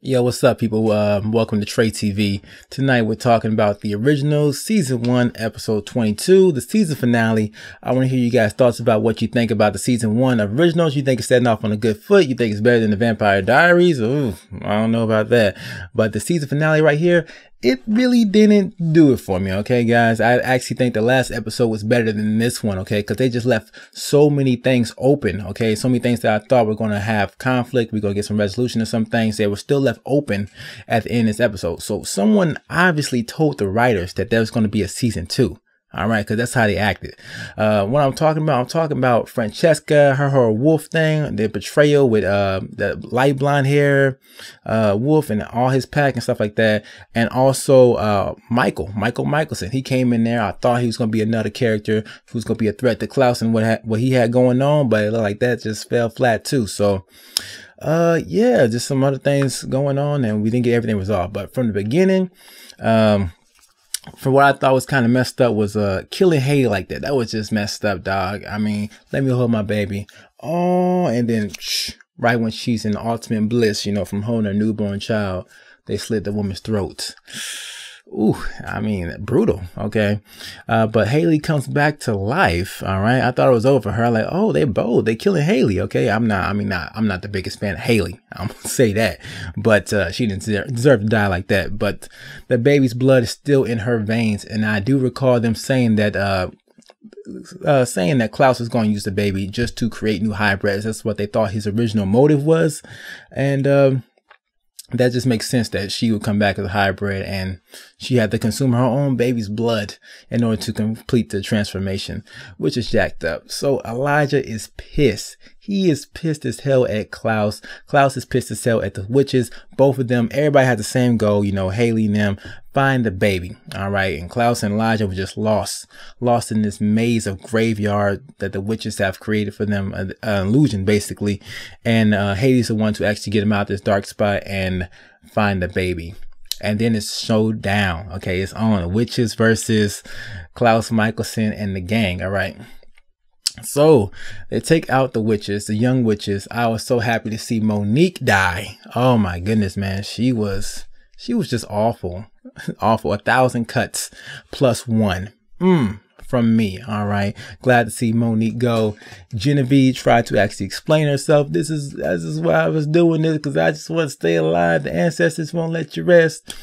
Yo, what's up, people? Welcome to Trey TV. Tonight we're talking about the original season 1, episode 22, the season finale. I want to hear you guys' thoughts about what you think about the season 1 originals. You think it's setting off on a good foot? You think it's better than the Vampire Diaries? Ooh, I don't know about that. But the season finale right here, it really didn't do it for me, okay, guys? I actually think the last episode was better than this one, okay? Because they just left so many things open, okay? So many things that I thought were going to have conflict. We're going to get some resolution to some things. They were still left open at the end of this episode. So someone obviously told the writers that there was going to be a season 2. All right, because that's how they acted. What I'm talking about Francesca, her wolf thing, the betrayal with the light blonde hair wolf and all his pack and stuff like that. And also Michael Michelson. He came in there. I thought he was going to be another character who's going to be a threat to Klaus and what he had going on, but it looked like that just fell flat too. So yeah, just some other things going on, and we didn't get everything resolved. But from the beginning, for what I thought was kind of messed up was killing Haley like that. That was just messed up, dog. I mean, let me hold my baby. Oh, and then right when she's in ultimate bliss, you know, from holding her newborn child, they slit the woman's throat. Ooh, I mean, brutal. Okay. But Haley comes back to life. All right. I thought it was over for her. Like, oh, they're bold. They killing Haley. Okay. I'm not the biggest fan of Haley. I'm gonna say that, but, she didn't deserve to die like that. But the baby's blood is still in her veins. And I do recall them saying that, Klaus was going to use the baby just to create new hybrids. That's what they thought his original motive was. And, that just makes sense that she would come back as a hybrid and she had to consume her own baby's blood in order to complete the transformation, which is jacked up. So Elijah is pissed. He is pissed as hell at Klaus. Klaus is pissed as hell at the witches. Both of them, everybody had the same goal, you know, Haley and them, find the baby. All right. And Klaus and Elijah were just lost in this maze of graveyard that the witches have created for them, an illusion basically. And Haley's the one to actually get him out this dark spot and find the baby. And then it's showdown. Okay. It's on witches versus Klaus Michelson and the gang. All right. So they take out the witches, the young witches. I was so happy to see Monique die. Oh my goodness, man. She was just awful. Awful. 1,000 cuts plus 1 from me. All right. Glad to see Monique go. Genevieve tried to actually explain herself. This is why I was doing this, because I just want to stay alive. The ancestors won't let you rest.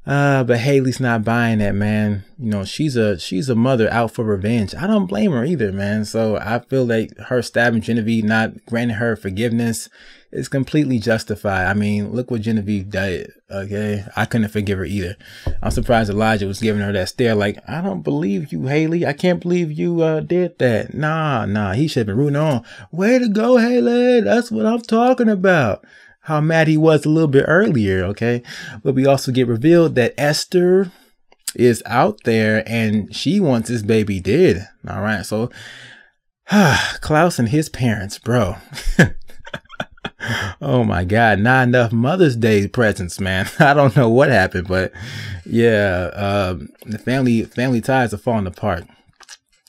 But Haley's not buying that, man. You know, she's a mother out for revenge. I don't blame her either, man. So I feel like her stabbing Genevieve, not granting her forgiveness, is completely justified. I mean, look what Genevieve did. Okay. I couldn't forgive her either. I'm surprised Elijah was giving her that stare like, I don't believe you, Haley. I can't believe you did that. Nah. He should have been rooting on. Way to go, Haley. That's what I'm talking about. How mad he was a little bit earlier, okay? But we also get revealed that Esther is out there and she wants this baby dead. All right, so Klaus and his parents, bro. Oh my God, not enough Mother's Day presents, man. I don't know what happened, but yeah, the family ties are falling apart.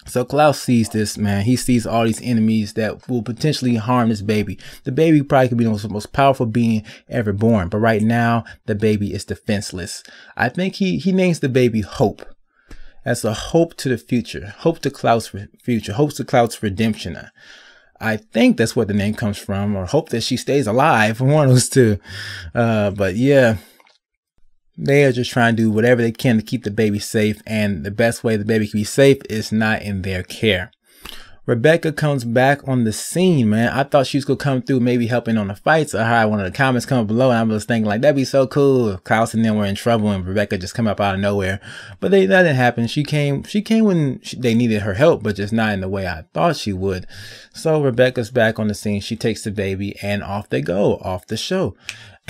So Klaus sees this, man. He sees all these enemies that will potentially harm this baby. The baby probably could be the most powerful being ever born. But right now, the baby is defenseless. I think he names the baby Hope. That's a hope to the future. Hope to Klaus' future. Hope to Klaus' redemption. I think that's where the name comes from. Or hope that she stays alive. One of those two. But yeah. They are just trying to do whatever they can to keep the baby safe, and the best way the baby can be safe is not in their care. Rebecca comes back on the scene, man. I thought she was going to come through, maybe helping on the fights. I heard one of the comments come below, and I was thinking like, that'd be so cool if Klaus and them were in trouble and Rebecca just come up out of nowhere. But that didn't happen. She came when they needed her help, but just not in the way I thought she would. So Rebecca's back on the scene. She takes the baby and off they go, off the show.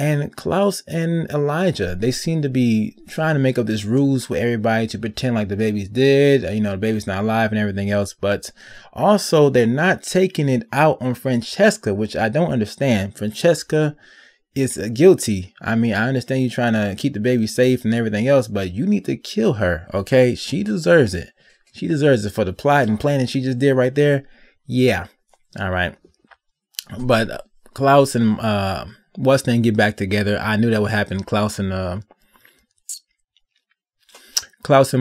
And Klaus and Elijah, they seem to be trying to make up this ruse with everybody to pretend like the baby's dead, you know, the baby's not alive and everything else. But also they're not taking it out on Francesca, which I don't understand. Francesca is guilty. I mean, I understand you trying to keep the baby safe and everything else, but you need to kill her. Okay. She deserves it. She deserves it for the plot and planning she just did right there. Yeah. All right. But Klaus and what's then get back together. I knew that would happen. Klaus and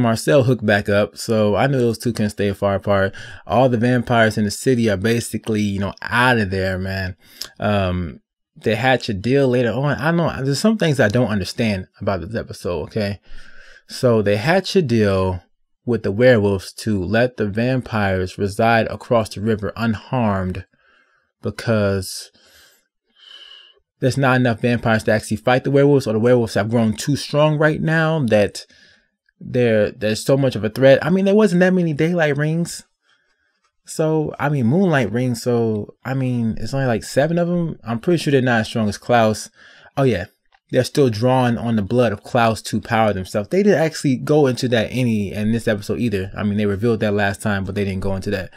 Marcel hooked back up, so I knew those two couldn't stay far apart. All the vampires in the city are basically, you know, out of there, man. They hatch a deal later on. I don't know, there's some things I don't understand about this episode, okay? So they hatch a deal with the werewolves to let the vampires reside across the river unharmed, because there's not enough vampires to actually fight the werewolves, or the werewolves have grown too strong right now that there's so much of a threat. I mean, there wasn't that many daylight rings. So, I mean, moonlight rings. So, I mean, it's only like 7 of them. I'm pretty sure they're not as strong as Klaus. Oh, yeah. They're still drawing on the blood of Klaus to power themselves. They didn't actually go into that in this episode either. I mean, they revealed that last time, but they didn't go into that.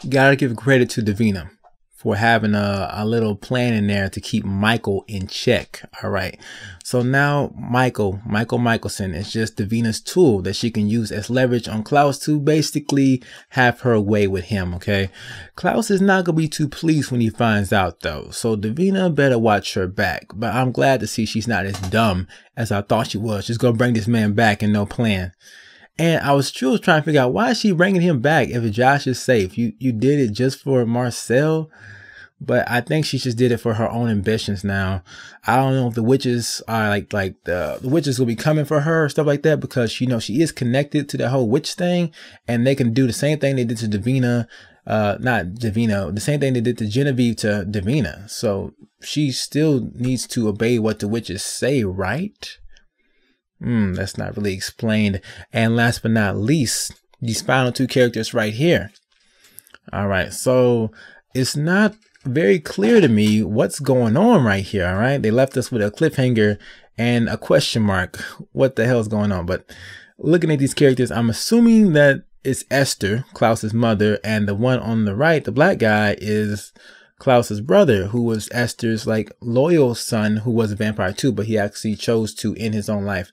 Gotta give credit to Davina for having a little plan in there to keep Michael in check. All right. So now Michael Michelson is just Davina's tool that she can use as leverage on Klaus to basically have her way with him. Okay. Klaus is not going to be too pleased when he finds out though. So Davina better watch her back, but I'm glad to see she's not as dumb as I thought she was. She's going to bring this man back and no plan. And I was trying to figure out, why is she bringing him back if Josh is safe? You did it just for Marcel, but I think she just did it for her own ambitions now. I don't know if the witches are like the witches will be coming for her or stuff like that, because you know she is connected to the whole witch thing, and they can do the same thing they did to Davina, the same thing they did to Genevieve to Davina. So she still needs to obey what the witches say, right? That's not really explained. And last but not least, these final 2 characters right here. All right, so it's not very clear to me what's going on right here. All right, they left us with a cliffhanger and a question mark. What the hell is going on? But looking at these characters, I'm assuming that it's Esther, Klaus's mother, and the one on the right, the black guy, is Klaus's brother, who was Esther's like loyal son, who was a vampire too, but he actually chose to end his own life.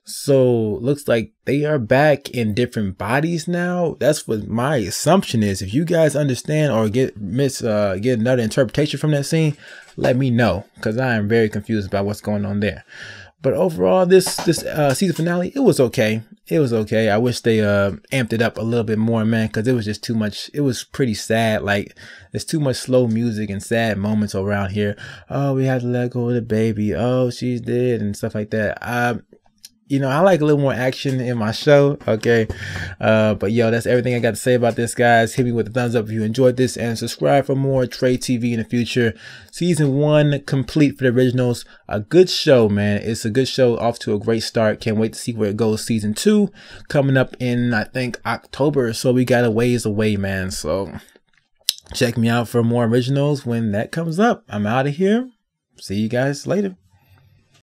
So looks like they are back in different bodies now. That's what my assumption is. If you guys understand or get another interpretation from that scene, let me know, because I am very confused about what's going on there. But overall, this season finale, it was okay. It was okay. I wish they amped it up a little bit more, man, because it was just too much. It was pretty sad. Like, there's too much slow music and sad moments around here. Oh, we had to let go of the baby. Oh, she's dead and stuff like that. You know, I like a little more action in my show. Okay. But yo, that's everything I got to say about this, guys. Hit me with a thumbs up if you enjoyed this, and subscribe for more Trade TV in the future. Season 1 complete for the originals. A good show, man. It's a good show, off to a great start. Can't wait to see where it goes. Season 2 coming up in, I think, October. So we got a ways away, man. So check me out for more originals when that comes up. I'm out of here. See you guys later.